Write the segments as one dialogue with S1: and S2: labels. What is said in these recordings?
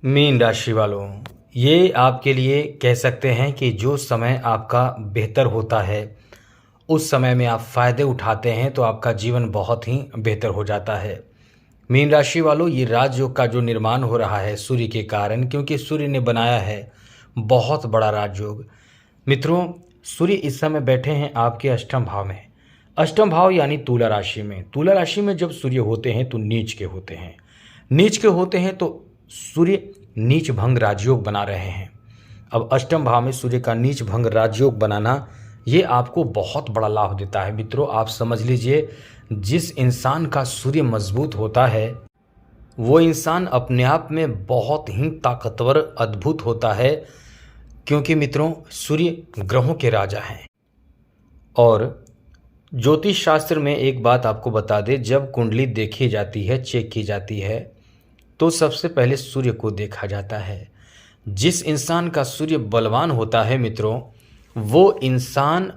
S1: Mean राशि वालों, ये आपके लिए कह सकते हैं कि जो समय आपका बेहतर होता है उस समय में आप फ़ायदे उठाते हैं तो आपका जीवन बहुत ही बेहतर हो जाता है। मीन राशि वालों, ये राजयोग का जो निर्माण हो रहा है सूर्य के कारण, क्योंकि सूर्य ने बनाया है बहुत बड़ा राजयोग। मित्रों, सूर्य इस समय बैठे हैं आपके अष्टम भाव में। अष्टम भाव यानी तुला राशि में। तुला राशि में जब सूर्य होते हैं तो नीच के होते हैं। नीच के होते हैं तो सूर्य नीच भंग राजयोग बना रहे हैं। अब अष्टम भाव में सूर्य का नीच भंग राजयोग बनाना ये आपको बहुत बड़ा लाभ देता है। मित्रों, आप समझ लीजिए, जिस इंसान का सूर्य मजबूत होता है वो इंसान अपने आप में बहुत ही ताकतवर अद्भुत होता है, क्योंकि मित्रों सूर्य ग्रहों के राजा हैं। और ज्योतिष शास्त्र में एक बात आपको बता दें, जब कुंडली देखी जाती है, चेक की जाती है, तो सबसे पहले सूर्य को देखा जाता है। जिस इंसान का सूर्य बलवान होता है मित्रों, वो इंसान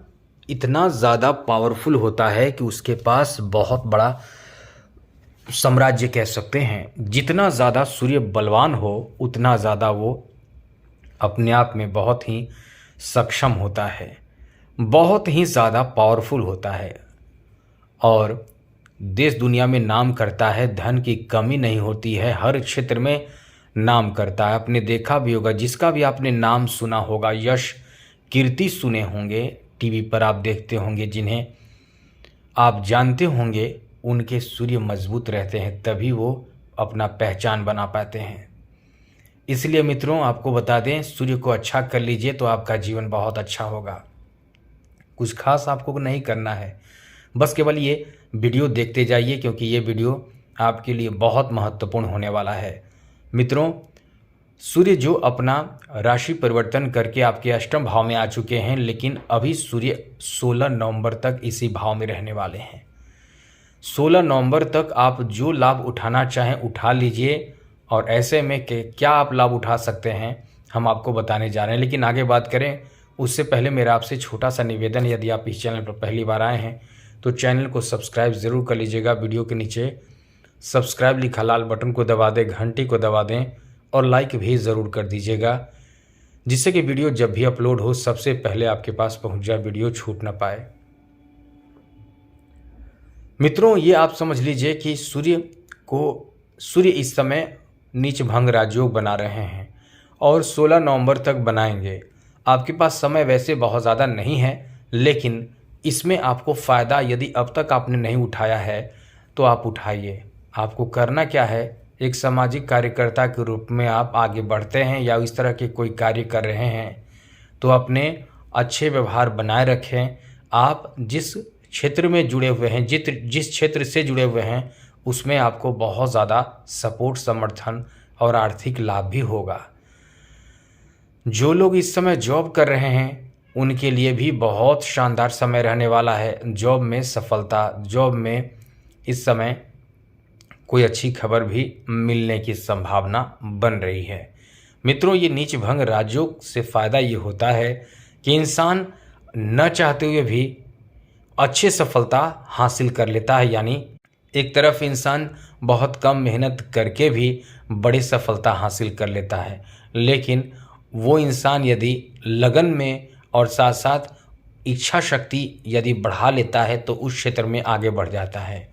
S1: इतना ज़्यादा पावरफुल होता है कि उसके पास बहुत बड़ा साम्राज्य कह सकते हैं। जितना ज़्यादा सूर्य बलवान हो उतना ज़्यादा वो अपने आप में बहुत ही सक्षम होता है, बहुत ही ज़्यादा पावरफुल होता है और देश दुनिया में नाम करता है। धन की कमी नहीं होती है, हर क्षेत्र में नाम करता है। आपने देखा भी होगा, जिसका भी आपने नाम सुना होगा, यश कीर्ति सुने होंगे, टीवी पर आप देखते होंगे, जिन्हें आप जानते होंगे, उनके सूर्य मजबूत रहते हैं, तभी वो अपना पहचान बना पाते हैं। इसलिए मित्रों, आपको बता दें, सूर्य को अच्छा कर लीजिए तो आपका जीवन बहुत अच्छा होगा। कुछ खास आपको नहीं करना है, बस केवल ये वीडियो देखते जाइए, क्योंकि ये वीडियो आपके लिए बहुत महत्वपूर्ण होने वाला है। मित्रों, सूर्य जो अपना राशि परिवर्तन करके आपके अष्टम भाव में आ चुके हैं, लेकिन अभी सूर्य 16 नवंबर तक इसी भाव में रहने वाले हैं। 16 नवंबर तक आप जो लाभ उठाना चाहें उठा लीजिए, और ऐसे में क्या आप लाभ उठा सकते हैं हम आपको बताने जा रहे हैं। लेकिन आगे बात करें उससे पहले मेरा आपसे छोटा सा निवेदन, यदि आप इस चैनल पर पहली बार आए हैं तो चैनल को सब्सक्राइब ज़रूर कर लीजिएगा। वीडियो के नीचे सब्सक्राइब लिखा लाल बटन को दबा दें, घंटी को दबा दें और लाइक भी ज़रूर कर दीजिएगा, जिससे कि वीडियो जब भी अपलोड हो सबसे पहले आपके पास पहुंच जाए, वीडियो छूट ना पाए। मित्रों, ये आप समझ लीजिए कि सूर्य इस समय नीच भंग राजयोग बना रहे हैं और 16 नवंबर तक बनाएंगे। आपके पास समय वैसे बहुत ज़्यादा नहीं है, लेकिन इसमें आपको फ़ायदा, यदि अब तक आपने नहीं उठाया है तो आप उठाइए। आपको करना क्या है, एक सामाजिक कार्यकर्ता के रूप में आप आगे बढ़ते हैं या इस तरह के कोई कार्य कर रहे हैं तो अपने अच्छे व्यवहार बनाए रखें। आप जिस क्षेत्र में जुड़े हुए हैं, जिस क्षेत्र से जुड़े हुए हैं, उसमें आपको बहुत ज़्यादा सपोर्ट, समर्थन और आर्थिक लाभ भी होगा। जो लोग इस समय जॉब कर रहे हैं उनके लिए भी बहुत शानदार समय रहने वाला है। जॉब में सफलता, जॉब में इस समय कोई अच्छी खबर भी मिलने की संभावना बन रही है। मित्रों, ये नीच भंग राजयोग से फ़ायदा ये होता है कि इंसान न चाहते हुए भी अच्छी सफलता हासिल कर लेता है। यानी एक तरफ इंसान बहुत कम मेहनत करके भी बड़ी सफलता हासिल कर लेता है, लेकिन वो इंसान यदि लगन में और साथ साथ इच्छा शक्ति यदि बढ़ा लेता है तो उस क्षेत्र में आगे बढ़ जाता है।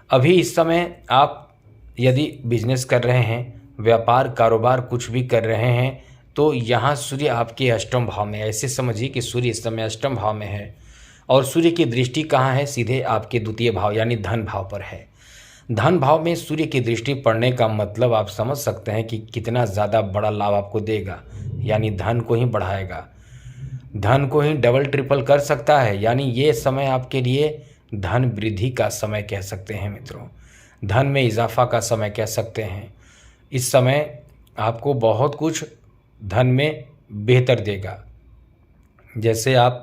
S1: अभी इस समय आप यदि बिजनेस कर रहे हैं, व्यापार कारोबार कुछ भी कर रहे हैं, तो यहाँ सूर्य आपके अष्टम भाव में है। ऐसे समझिए कि सूर्य इस समय अष्टम भाव में है और सूर्य की दृष्टि कहाँ है, सीधे आपके द्वितीय भाव यानी धन भाव पर है। धन भाव में सूर्य की दृष्टि पड़ने का मतलब आप समझ सकते हैं कि कितना ज़्यादा बड़ा लाभ आपको देगा। यानी धन को ही बढ़ाएगा, धन को ही डबल ट्रिपल कर सकता है। यानी ये समय आपके लिए धन वृद्धि का समय कह सकते हैं मित्रों, धन में इजाफा का समय कह सकते हैं। इस समय आपको बहुत कुछ धन में बेहतर देगा। जैसे आप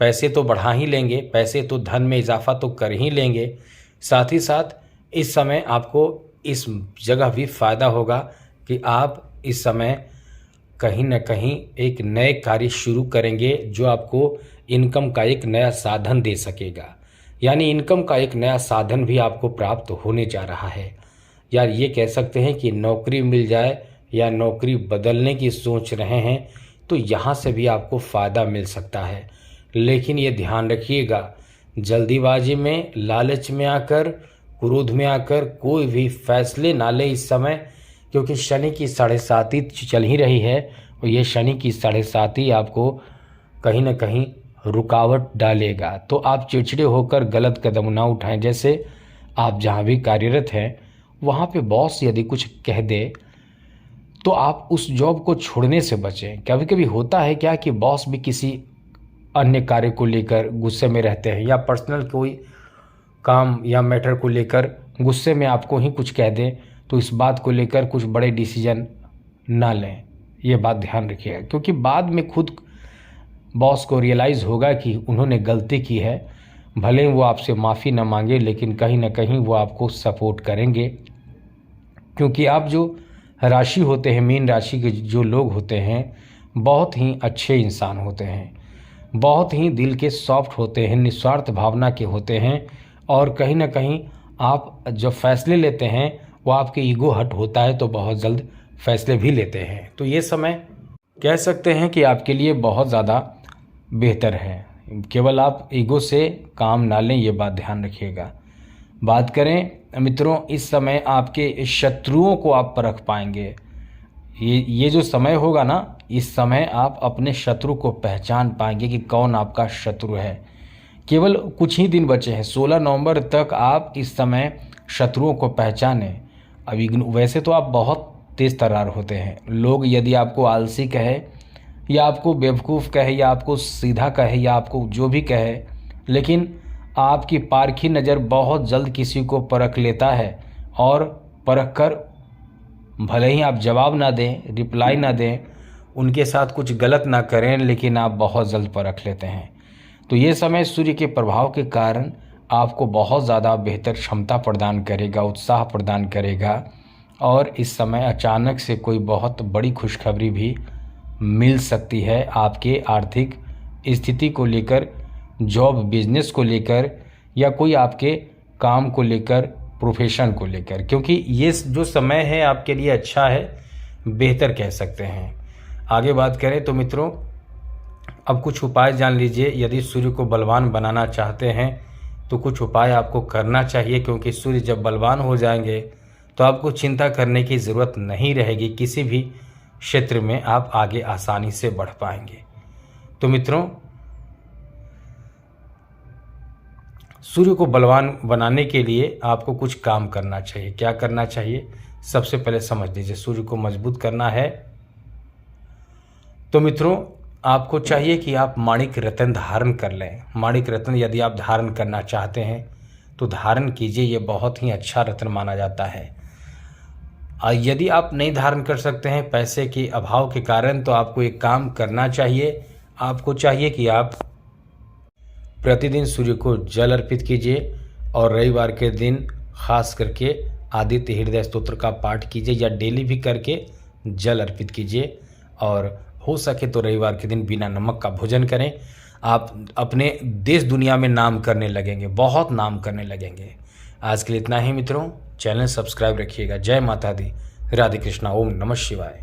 S1: पैसे तो बढ़ा ही लेंगे, पैसे तो धन में इजाफा तो कर ही लेंगे, साथ ही साथ इस समय आपको इस जगह भी फ़ायदा होगा कि आप इस समय कहीं न कहीं एक नए कार्य शुरू करेंगे जो आपको इनकम का एक नया साधन दे सकेगा। यानी इनकम का एक नया साधन भी आपको प्राप्त होने जा रहा है। यार ये कह सकते हैं कि नौकरी मिल जाए या नौकरी बदलने की सोच रहे हैं तो यहाँ से भी आपको फ़ायदा मिल सकता है। लेकिन ये ध्यान रखिएगा, जल्दीबाजी में, लालच में आकर, क्रोध में आकर कोई भी फैसले ना लें इस समय, क्योंकि शनि की 7.5 चल ही रही है और ये शनि की 7.5 आपको कहीं ना कहीं रुकावट डालेगा। तो आप चिड़चिड़े होकर गलत कदम ना उठाएं। जैसे आप जहाँ भी कार्यरत हैं वहाँ पे बॉस यदि कुछ कह दे तो आप उस जॉब को छोड़ने से बचें। कभी कभी होता है क्या कि बॉस भी किसी अन्य कार्य को लेकर गुस्से में रहते हैं या पर्सनल कोई काम या मैटर को लेकर गुस्से में आपको ही कुछ कह दें, तो इस बात को लेकर कुछ बड़े डिसीजन ना लें। ये बात ध्यान रखिएगा, क्योंकि बाद में खुद बॉस को रियलाइज़ होगा कि उन्होंने गलती की है। भले ही वो आपसे माफ़ी ना मांगे, लेकिन कहीं ना कहीं वो आपको सपोर्ट करेंगे, क्योंकि आप जो राशि होते हैं, मीन राशि के जो लोग होते हैं, बहुत ही अच्छे इंसान होते हैं, बहुत ही दिल के सॉफ्ट होते हैं, निस्वार्थ भावना के होते हैं। और कहीं ना कहीं आप जो फैसले लेते हैं वो आपके ईगो हट होता है तो बहुत जल्द फैसले भी लेते हैं। तो ये समय कह सकते हैं कि आपके लिए बहुत ज़्यादा बेहतर है। केवल आप ईगो से काम ना लें, ये बात ध्यान रखिएगा। बात करें मित्रों, इस समय आपके शत्रुओं को आप परख पाएंगे। ये जो समय होगा ना, इस समय आप अपने शत्रु को पहचान पाएंगे कि कौन आपका शत्रु है। केवल कुछ ही दिन बचे हैं, 16 नवंबर तक आप इस समय शत्रुओं को पहचानें। अभी वैसे तो आप बहुत तेज़ तर्रार होते हैं। लोग यदि आपको आलसी कहे या आपको बेवकूफ़ कहे या आपको सीधा कहे या आपको जो भी कहे, लेकिन आपकी पारखी नज़र बहुत जल्द किसी को परख लेता है। और परख कर भले ही आप जवाब ना दें, रिप्लाई ना दें, उनके साथ कुछ गलत ना करें, लेकिन आप बहुत जल्द परख लेते हैं। तो ये समय सूर्य के प्रभाव के कारण आपको बहुत ज़्यादा बेहतर क्षमता प्रदान करेगा, उत्साह प्रदान करेगा। और इस समय अचानक से कोई बहुत बड़ी खुशखबरी भी मिल सकती है आपके आर्थिक स्थिति को लेकर, जॉब बिजनेस को लेकर, या कोई आपके काम को लेकर, प्रोफेशन को लेकर, क्योंकि ये जो समय है आपके लिए अच्छा है, बेहतर कह सकते हैं। आगे बात करें तो मित्रों, अब कुछ उपाय जान लीजिए। यदि सूर्य को बलवान बनाना चाहते हैं तो कुछ उपाय आपको करना चाहिए, क्योंकि सूर्य जब बलवान हो जाएंगे तो आपको चिंता करने की ज़रूरत नहीं रहेगी। किसी भी क्षेत्र में आप आगे आसानी से बढ़ पाएंगे। तो मित्रों, सूर्य को बलवान बनाने के लिए आपको कुछ काम करना चाहिए। क्या करना चाहिए, सबसे पहले समझ लीजिए। सूर्य को मजबूत करना है तो मित्रों आपको चाहिए कि आप माणिक रत्न धारण कर लें। माणिक रत्न यदि आप धारण करना चाहते हैं तो धारण कीजिए, ये बहुत ही अच्छा रत्न माना जाता है। यदि आप नहीं धारण कर सकते हैं पैसे के अभाव के कारण, तो आपको एक काम करना चाहिए। आपको चाहिए कि आप प्रतिदिन सूर्य को जल अर्पित कीजिए और रविवार के दिन खास करके आदित्य हृदय स्तोत्र का पाठ कीजिए, या डेली भी करके जल अर्पित कीजिए। और हो सके तो रविवार के दिन बिना नमक का भोजन करें। आप अपने देश दुनिया में नाम करने लगेंगे, बहुत नाम करने लगेंगे। आज के लिए इतना ही मित्रों, चैनल सब्सक्राइब रखिएगा। जय माता दी, राधे कृष्णा, ओम नमः शिवाय।